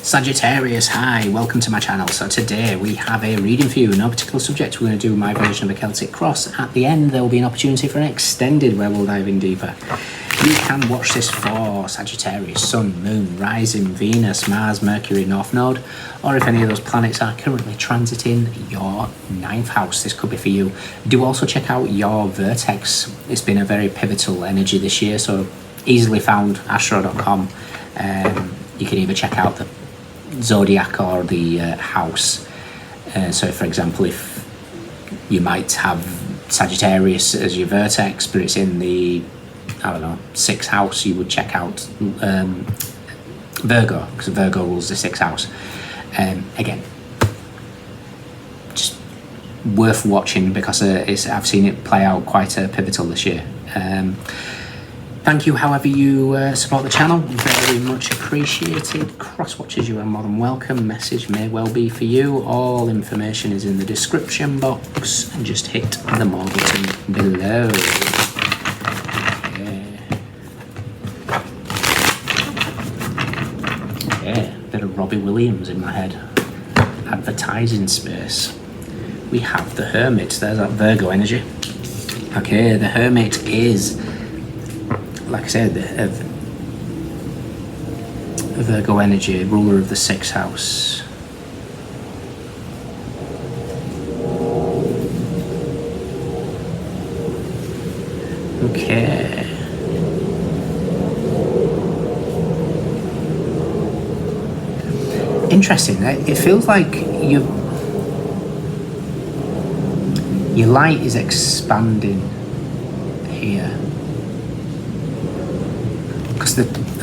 Sagittarius, hi, welcome to my channel. So today we have a reading for you, no particular subject. We're going to do my version of a Celtic cross. At the end there will be an opportunity for an extended where we'll dive in deeper. You can watch this for Sagittarius, Sun, Moon, Rising, Venus, Mars, Mercury, North Node, or if any of those planets are currently transiting your 9th house, this could be for you. Do also check out your vertex. It's been a very pivotal energy this year, so easily found, astro.com. You can either check out the zodiac or the house. So for example, if you might have Sagittarius as your vertex, but it's in the, I don't know, 6th house, you would check out Virgo, because Virgo rules the 6th house. Again, just worth watching because I've seen it play out quite pivotal this year. Thank you, however you support the channel, very much appreciated. Cross watchers, you are more than welcome. Message may well be for you. All information is in the description box, and just hit the more button below. Okay, bit of Robbie Williams in my head. Advertising space. We have the Hermit, there's that Virgo energy. Okay, the Hermit is, like I said, a Virgo energy, ruler of the 6th house. Okay. Interesting. It feels like your light is expanding here.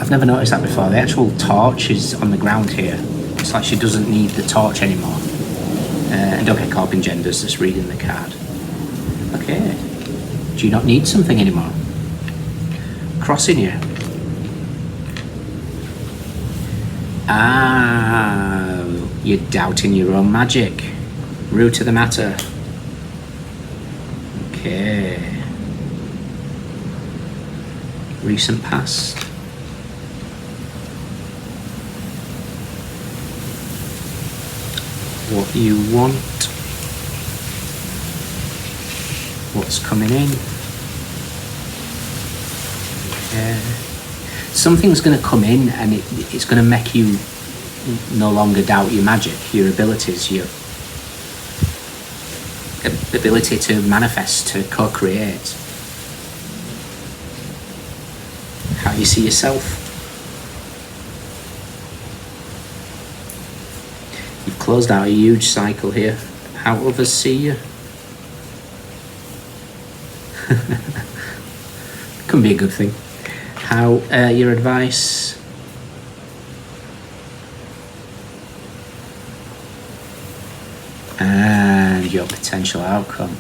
I've never noticed that before. The actual torch is on the ground here. It's like she doesn't need the torch anymore. And don't get caught up in genders, just reading the card. Okay. Do you not need something anymore? Crossing you. Ah, you're doubting your own magic. Root of the matter. Okay. Recent past. What you want. What's coming in. Okay. Something's going to come in and it's going to make you no longer doubt your magic, your abilities, your ability to manifest, to co-create. How you see yourself. You've closed out a huge cycle here. How others see you. Can be a good thing. How your advice. And your potential outcome.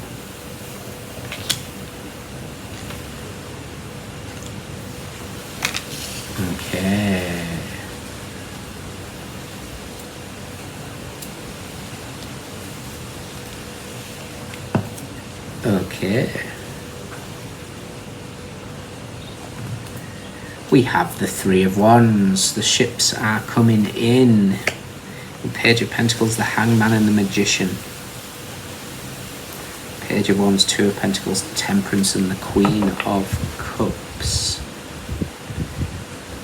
Okay. Okay. We have the 3 of Wands. The ships are coming in. The Page of Pentacles, the Hangman and the Magician. Page of Wands, 2 of Pentacles, Temperance and the Queen of Cups.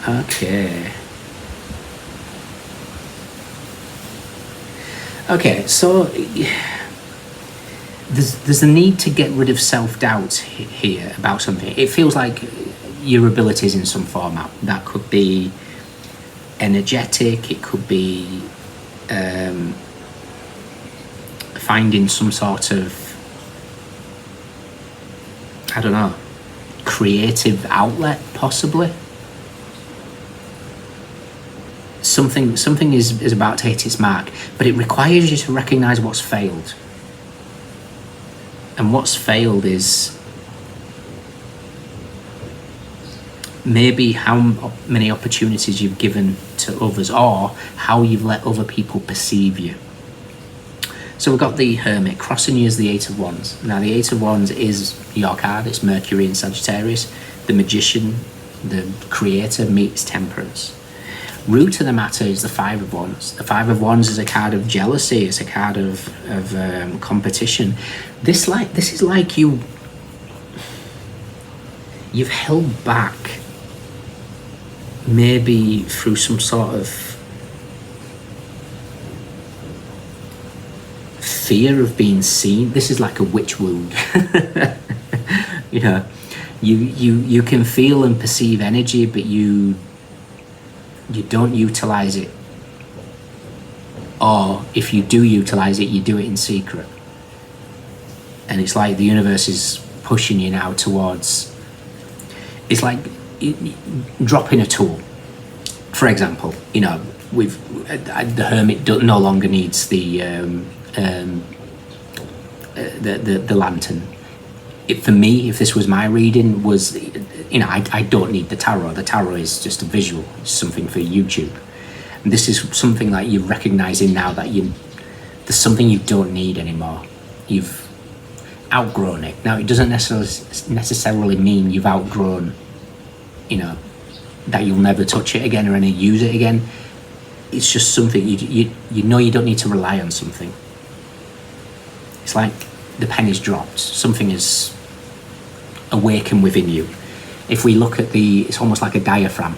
Okay. Okay, so there's a need to get rid of self-doubt here about something. It feels like your abilities in some format. That could be energetic, it could be finding some sort of, I don't know, creative outlet, possibly. Something is about to hit its mark, but it requires you to recognize what's failed. And what's failed is maybe how many opportunities you've given to others, or how you've let other people perceive you. So we've got the Hermit. Crossing you is the 8 of Wands. Now the 8 of Wands is your card. It's Mercury in Sagittarius. The Magician, the creator, meets Temperance. Root of the matter is the Five of Wands. The Five of Wands is a card of jealousy. It's a card of competition. This is like you've held back, maybe through some sort of fear of being seen. This is like a witch wound. You know, you can feel and perceive energy, but you don't utilize it, or if you do utilize it, you do it in secret. And it's like the universe is pushing you now towards, it's like dropping a tool. For example, you know, the hermit no longer needs the lantern. For me, if this was my reading, was, you know, I don't need the tarot. The tarot is just a visual, it's something for YouTube. And this is something that you're recognizing now, that there's something you don't need anymore. You've outgrown it. Now, it doesn't necessarily mean you've outgrown, you know, that you'll never touch it again or any use it again. It's just something you know you don't need to rely on something. It's like the pen is dropped. Something is awakened within you. If we look at it's almost like a diaphragm.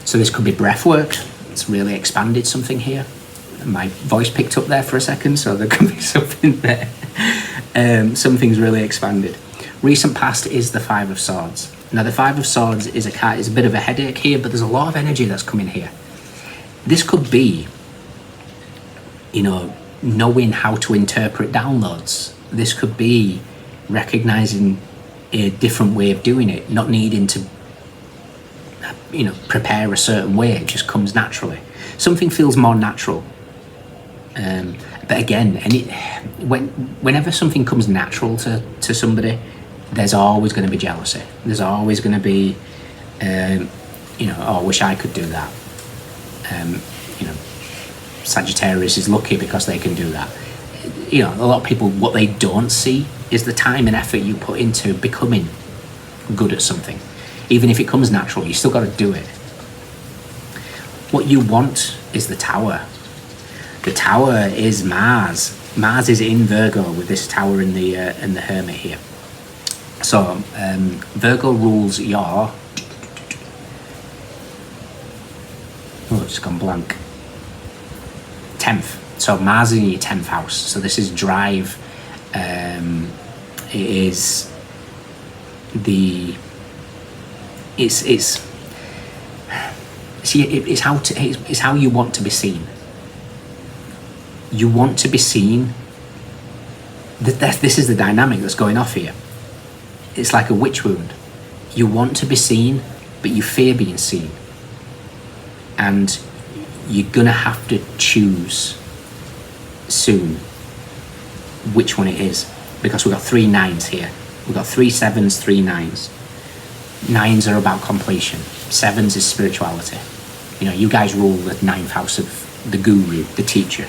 So this could be breath work. It's really expanded something here. My voice picked up there for a second, so there could be something there. Something's really expanded. Recent past is the Five of Swords. Now the Five of Swords is a bit of a headache here, but there's a lot of energy that's coming here. This could be, you know, knowing how to interpret downloads. This could be recognizing a different way of doing it, not needing to, you know, prepare a certain way. It just comes naturally. Something feels more natural. But again, whenever something comes natural to somebody, there's always going to be jealousy. There's always going to be, you know, oh, I wish I could do that. You know, Sagittarius is lucky because they can do that. You know, a lot of people, what they don't see is the time and effort you put into becoming good at something. Even if it comes natural, you still got to do it. What you want is the Tower. The Tower is Mars. Mars is in Virgo with this Tower in the Hermit here. So Virgo rules your, oh, it's gone blank, 10th. So Mars is in your 10th house. So this is drive. It is it's how you want to be seen. You want to be seen. This is the dynamic that's going off here. It's like a witch wound. You want to be seen, but you fear being seen. And you're gonna have to choose soon which one it is, because we've got 3 9s here. We've got 3 7s, 3 9s. 9s are about completion. 7s is spirituality. You know, you guys rule the 9th house of the guru, the teacher.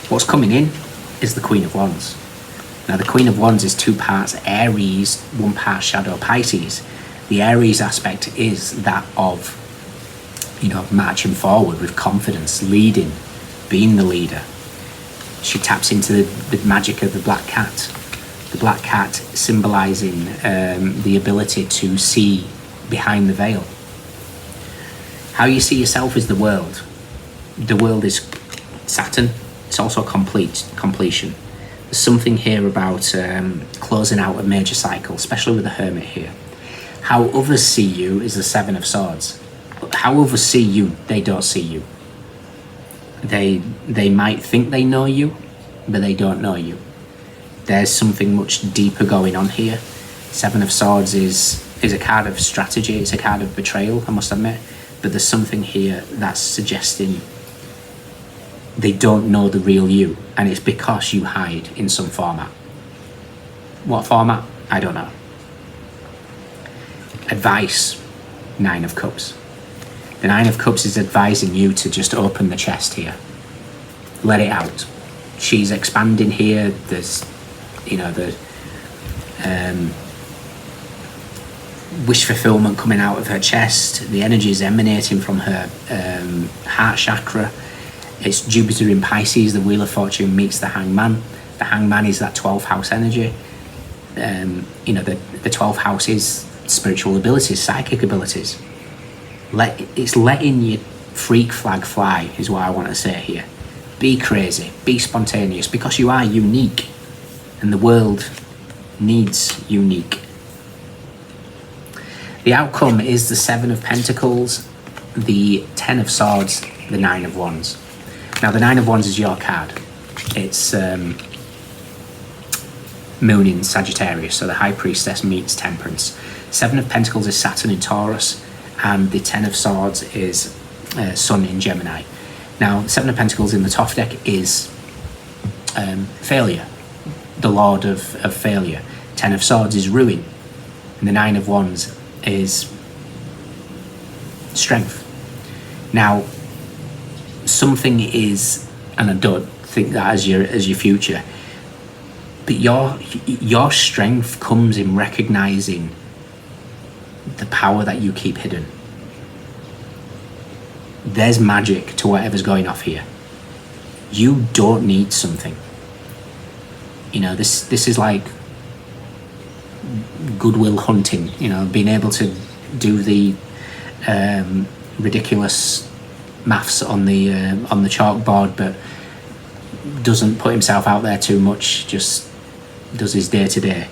What's coming in is the Queen of Wands. Now the Queen of Wands is 2 parts Aries, 1 part Shadow Pisces. The Aries aspect is that of, you know, marching forward with confidence, leading, being the leader. She taps into the magic of the black cat. The black cat symbolizing the ability to see behind the veil. How you see yourself is the world. The world is Saturn. It's also completion. There's something here about closing out a major cycle, especially with the Hermit here. How others see you is the 7 of Swords. How others see you, they don't see you. They might think they know you, but they don't know you. There's something much deeper going on here. 7 of Swords is a card of strategy. It's a card of betrayal, I must admit. But there's something here that's suggesting they don't know the real you, and it's because you hide in some format. What format? I don't know. Advice, 9 of Cups. The 9 of Cups is advising you to just open the chest here. Let it out. She's expanding here. There's, you know, wish fulfillment coming out of her chest. The energy is emanating from her heart chakra. It's Jupiter in Pisces. The Wheel of Fortune meets the Hangman. The Hangman is that 12th house energy. You know, the 12th house is spiritual abilities, psychic abilities. It's letting your freak flag fly, is what I want to say here. Be crazy, be spontaneous, because you are unique, and the world needs unique. The outcome is the 7 of Pentacles, the 10 of Swords, the 9 of Wands. Now, the 9 of Wands is your card. It's Moon in Sagittarius, so the High Priestess meets Temperance. 7 of Pentacles is Saturn in Taurus, and the 10 of Swords is Sun in Gemini. Now, 7 of Pentacles in the top deck is failure, the Lord of failure. 10 of Swords is ruin, and the 9 of Wands is strength. Now, something is, and I don't think that as your future, but your strength comes in recognizing the power that you keep hidden. There's magic to whatever's going off here. You don't need something. You know, this is like goodwill hunting, you know, being able to do the ridiculous maths on the chalkboard, but doesn't put himself out there too much, just does his day-to-day.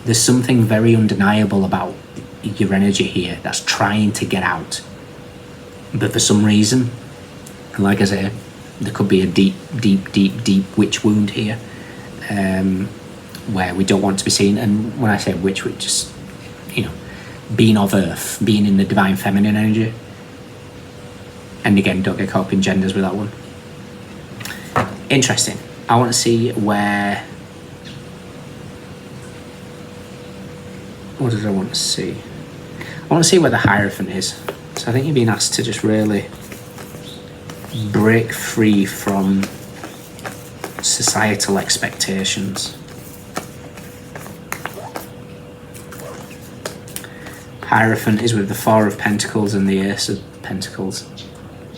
There's something very undeniable about your energy here that's trying to get out, but for some reason, like I say, there could be a deep witch wound here, where we don't want to be seen. And when I say witch, we just, you know, being of earth, being in the divine feminine energy. And again, don't get caught up in genders with that one. Interesting. I want to see where... What did I want to see? I want to see where the Hierophant is. So I think you're being asked to just really break free from societal expectations. Hierophant is with the 4 of Pentacles and the Ace of Pentacles.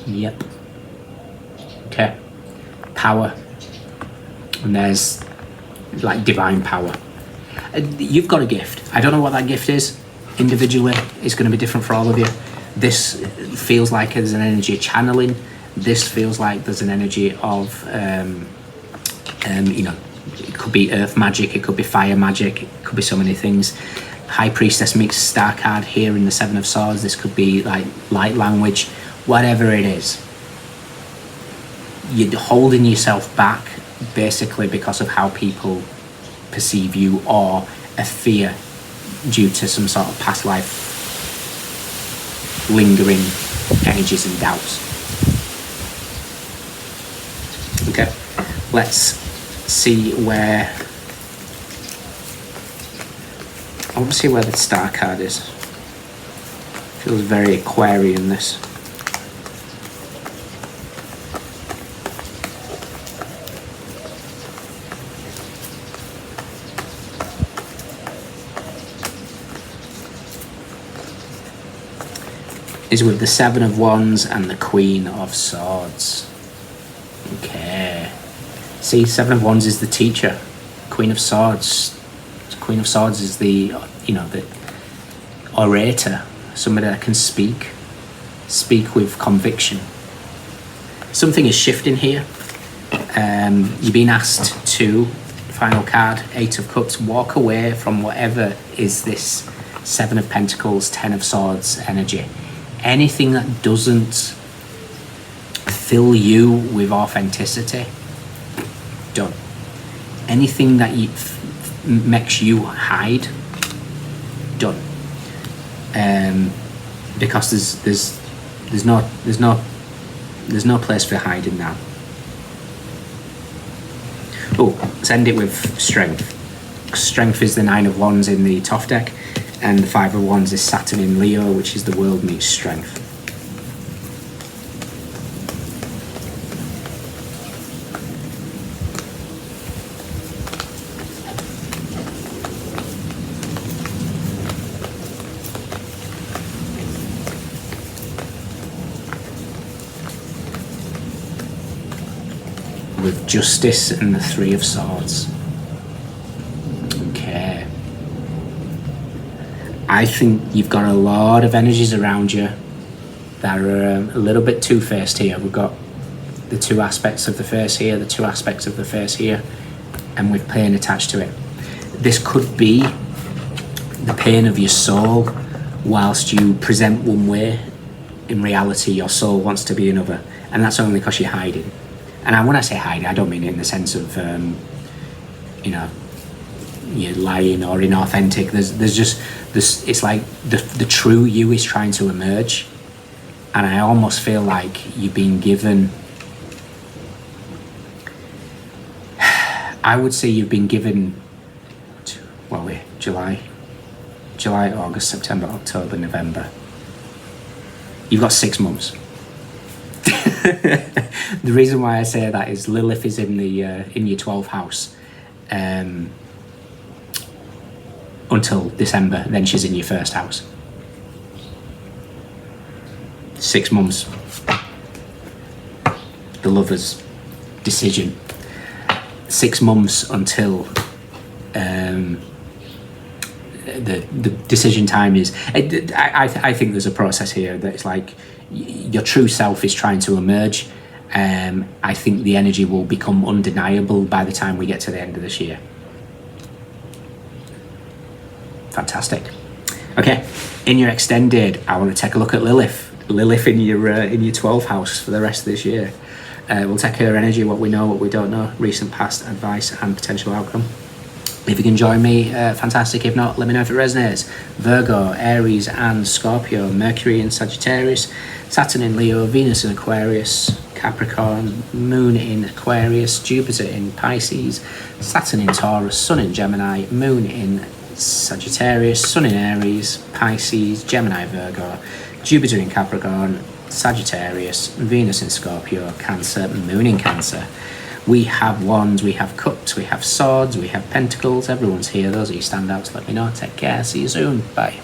Yep. Okay. Power. And there's like divine power. You've got a gift. I don't know what that gift is. Individually, it's going to be different for all of you. This feels like there's an energy of channeling. This feels like there's an energy of, you know, it could be earth magic, it could be fire magic, it could be so many things. High Priestess meets Star card here in the 7 of Swords. This could be like light language, whatever it is. You're holding yourself back basically because of how people perceive you, or a fear due to some sort of past life lingering energies and doubts. Okay, let's see where... I want to see where the Star card is. Feels very Aquarian, this. Is with the 7 of Wands and the Queen of Swords. Okay. See, 7 of Wands is the teacher. Queen of Swords. Queen of Swords is the, you know, the orator. Somebody that can speak with conviction. Something is shifting here. You're being asked to, final card, 8 of Cups, walk away from whatever is this 7 of Pentacles, 10 of Swords energy. Anything that doesn't fill you with authenticity, done. Anything that makes you hide, done. Because there's no place for hiding now. Oh, let's end it with strength. Strength is the 9 of Wands in the top deck, and the 5 of Wands is Saturn in Leo, which is the world meets strength. with Justice and the Three of Swords. Okay. I think you've got a lot of energies around you that are a little bit two-faced here. We've got the two aspects of the face here, the two aspects of the face here, and with pain attached to it. This could be the pain of your soul. Whilst you present one way, in reality your soul wants to be another, and that's only because you're hiding. And when I say hiding, I don't mean it in the sense of you're lying or inauthentic. There's just this. It's like the true you is trying to emerge, and I almost feel like you've been given. I would say you've been given. Well, wait, July, August, September, October, November. You've got 6 months. The reason why I say that is Lilith is in your 12th house until December. Then she's in your first house. 6 months. The Lover's decision. 6 months until the decision time is. I think there's a process here that it's like your true self is trying to emerge. I think the energy will become undeniable by the time we get to the end of this year. Fantastic. Okay, in your extended, I want to take a look at Lilith. Lilith in your 12th house for the rest of this year. We'll take her energy, what we know, what we don't know, recent, past, advice, and potential outcome. If you can join me, fantastic. If not, let me know if it resonates. Virgo, Aries, and Scorpio. Mercury in Sagittarius. Saturn in Leo. Venus in Aquarius. Capricorn. Moon in Aquarius. Jupiter in Pisces. Saturn in Taurus. Sun in Gemini. Moon in Sagittarius. Sun in Aries. Pisces. Gemini, Virgo. Jupiter in Capricorn. Sagittarius. Venus in Scorpio. Cancer. Moon in Cancer. We have wands, we have cups, we have swords, we have pentacles. Everyone's here. Those are your standouts. Let me know. Take care. See you soon. Bye.